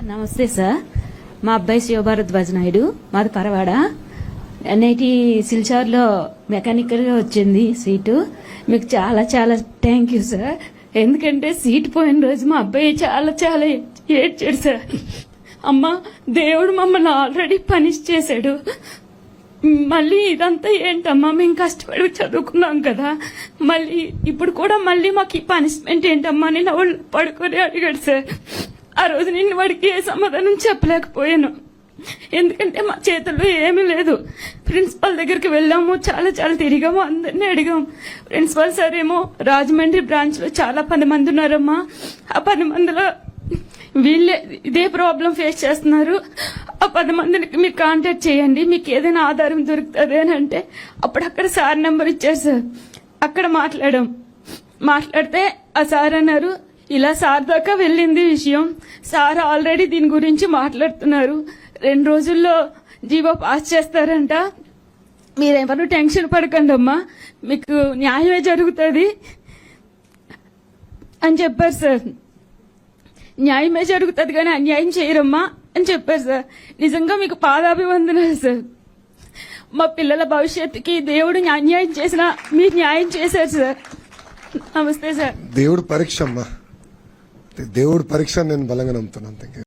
నమస్తే సార్. మా అబ్బాయి శివభారద్వాజ్ నాయుడు, మాది పరవాడ. ఎన్ఐటి సిల్చార్లో మెకానికల్గా వచ్చింది సీటు. మీకు చాలా చాలా థ్యాంక్ యూ సార్. ఎందుకంటే సీట్ పోయిన రోజు మా అబ్బాయి చాలా చాలా ఏడ్చాడు సార్. అమ్మ, దేవుడు మమ్మల్ని ఆల్రెడీ పనిష్ చేశాడు, మళ్ళీ ఇదంతా ఏంటమ్మా, మేము కష్టపడి చదువుకున్నాం కదా, మళ్ళీ ఇప్పుడు కూడా మళ్ళీ మాకు ఈ పనిష్మెంట్ ఏంటమ్మా అని నా వాళ్ళు పడుకొని అడిగాడు సార్. ఆ రోజు నేను వాడికి ఏ సమాధానం చెప్పలేకపోయాను, ఎందుకంటే మా చేతుల్లో ఏమీ లేదు. ప్రిన్సిపల్ దగ్గరికి వెళ్ళాము, చాలా చాలా తిరిగాము, అందరినీ అడిగాము. ప్రిన్సిపల్ సార్ ఏమో రాజమండ్రి బ్రాంచ్ లో చాలా 10 మంది ఉన్నారమ్మా, ఆ 10 మందిలో వీళ్ళే ఇదే ప్రాబ్లం ఫేస్ చేస్తున్నారు, ఆ 10 మందిని మీరు కాంటాక్ట్ చేయండి, మీకు ఏదైనా ఆధారం దొరుకుతుంది అని అంటే అప్పుడు అక్కడ సార్ నెంబర్ ఇచ్చారు సార్. అక్కడ మాట్లాడితే ఆ సార్ అన్నారు, ఇలా సార్ దాకా వెళ్ళింది విషయం, సార్ ఆల్రెడీ దీని గురించి మాట్లాడుతున్నారు, 2 రోజుల్లో జీవో పాస్ చేస్తారంట, మీరెవరు టెన్షన్ పడకండి అమ్మా, మీకు న్యాయమే జరుగుతుంది అని చెప్పారు సార్. న్యాయమే జరుగుతుంది కానీ అన్యాయం చేయరమ్మా అని చెప్పారు సార్. నిజంగా మీకు పాదాభివందనాలు సార్. మా పిల్లల భవిష్యత్తుకి దేవుడు అన్యాయం చేసినా మీరు న్యాయం చేశారు సార్. నమస్తే సార్. దేవుడు పరీక్ష అమ్మా, దేవుడు పరీక్ష నేను బలంగా నమ్ముతున్నాను.